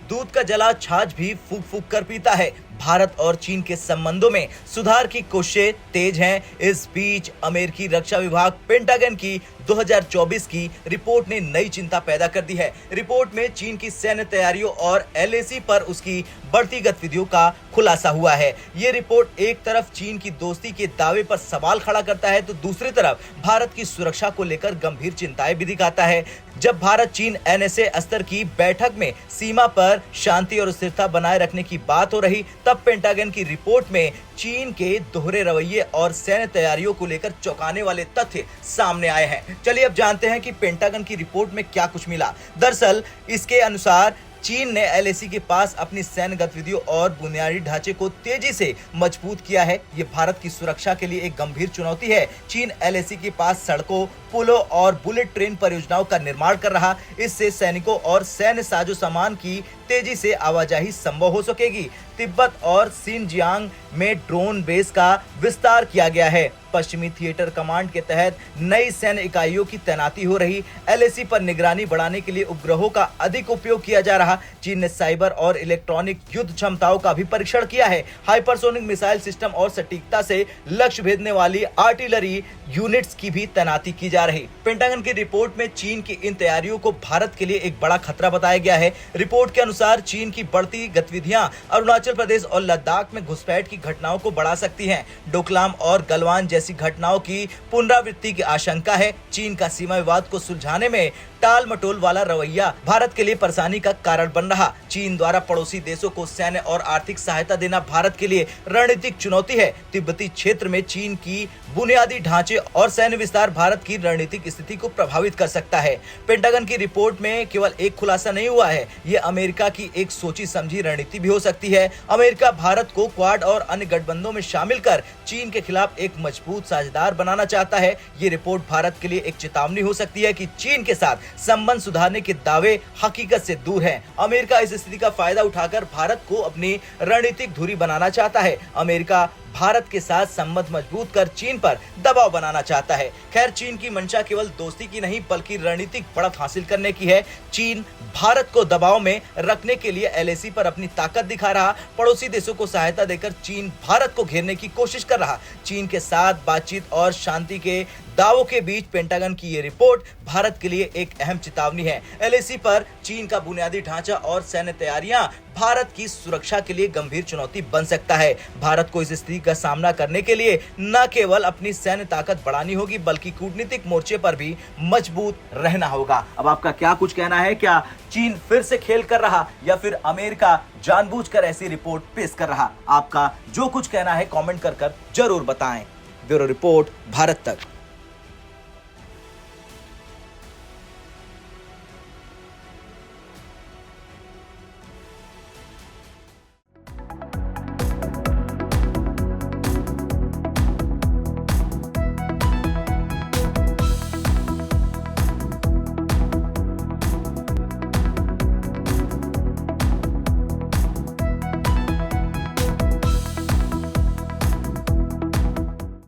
दूध का जला छाछ भी फूक फूक कर पीता है। भारत और चीन के संबंधों में सुधार की कोशिशें तेज हैं। इस बीच अमेरिकी रक्षा विभाग पेंटागन की 2024 की रिपोर्ट ने नई चिंता पैदा कर दी है। रिपोर्ट में चीन की सैन्य तैयारियों और एलएसी पर उसकी बढ़ती गतिविधियों का खुलासा हुआ है। ये रिपोर्ट एक तरफ चीन की दोस्ती के दावे पर सवाल खड़ा करता है तो दूसरी तरफ भारत की सुरक्षा को लेकर गंभीर चिंताएं भी दिखाता है। जब भारत चीन एनएसए स्तर की बैठक में सीमा पर शांति और स्थिरता बनाए रखने की बात हो रही, तब पेंटागन की रिपोर्ट में चीन के दोहरे रवैये और सैन्य तैयारियों को लेकर चौंकाने वाले तथ्य सामने आए हैं। चलिए अब जानते हैं कि पेंटागन की रिपोर्ट में क्या कुछ मिला। दरअसल इसके अनुसार चीन ने एलएसी के पास अपनी सैन्य गतिविधियों और बुनियादी ढांचे को तेजी से मजबूत किया है। ये भारत की सुरक्षा के लिए एक गंभीर चुनौती है। चीन एलएसी के पास सड़कों, पुलों और बुलेट ट्रेन परियोजनाओं का निर्माण कर रहा। इससे सैनिकों और सैन्य साजो सामान की तेजी से आवाजाही संभव हो सकेगी। तिब्बत और सिनजियांग में ड्रोन बेस का विस्तार किया गया है। पश्चिमी थिएटर कमांड के तहत नई सैन्य इकाइयों की तैनाती हो रही। एलएसी पर निगरानी बढ़ाने के लिए उपग्रहों का अधिक उपयोग किया जा रहा। चीन ने साइबर और इलेक्ट्रॉनिक युद्ध क्षमताओं का भी परीक्षण किया है। हाइपरसोनिक मिसाइल सिस्टम और सटीकता से लक्ष्य भेदने वाली आर्टिलरी यूनिट्स की भी तैनाती की जा रही। पेंटागन की रिपोर्ट में चीन की इन तैयारियों को भारत के लिए एक बड़ा खतरा बताया गया है। रिपोर्ट के अनुसार चीन की बढ़ती गतिविधियां अरुणाचल प्रदेश और लद्दाख में घुसपैठ की घटनाओं को बढ़ा सकती हैं। डोकलाम और गलवान जैसी घटनाओं की पुनरावृत्ति की आशंका है। चीन का सीमा विवाद को सुलझाने में टाल मटोल वाला रवैया भारत के लिए परेशानी का कारण बन रहा। चीन द्वारा पड़ोसी देशों को सैन्य और आर्थिक सहायता देना भारत के लिए रणनीतिक चुनौती है। तिब्बती क्षेत्र में चीन की बुनियादी ढांचे और सैन्य विस्तार भारत की रणनीतिक स्थिति को प्रभावित कर सकता है। पेंटागन की रिपोर्ट में केवल एक खुलासा नहीं हुआ है, ये अमेरिका की एक सोची समझी रणनीति भी हो सकती है। अमेरिका भारत को क्वाड और अन्य गठबंधनों में शामिल कर चीन के खिलाफ एक मजबूत साझेदार बनाना चाहता है। ये रिपोर्ट भारत के लिए एक चेतावनी हो सकती है कि चीन के साथ संबंध सुधारने के दावे हकीकत से दूर हैं। अमेरिका इस स्थिति का फायदा उठाकर भारत को अपनी रणनीतिक धुरी बनाना चाहता है। अमेरिका भारत के साथ संबंध मजबूत कर चीन पर दबाव बनाना चाहता है। खैर, चीन की मंशा केवल दोस्ती की नहीं बल्कि रणनीतिक बढ़त हासिल करने की है। चीन भारत को दबाव में रखने के लिए एलएसी पर अपनी ताकत दिखा रहा। पड़ोसी देशों को सहायता देकर चीन भारत को घेरने की कोशिश कर रहा। चीन के साथ बातचीत और शांति के दावों के बीच पेंटागन की ये रिपोर्ट भारत के लिए एक अहम चेतावनी है। एलएसी पर चीन का बुनियादी ढांचा और सैन्य तैयारियां भारत की सुरक्षा के लिए गंभीर चुनौती बन सकता है। भारत को इस स्थिति का सामना करने के लिए न केवल अपनी सैन्य ताकत बढ़ानी होगी बल्कि कूटनीतिक मोर्चे पर भी मजबूत रहना होगा। अब आपका क्या कुछ कहना है? क्या चीन फिर से खेल कर रहा या फिर अमेरिका जानबूझकर ऐसी रिपोर्ट पेश कर रहा? आपका जो कुछ कहना है कमेंट कर जरूर बताएं। ब्यूरो रिपोर्ट, भारत तक।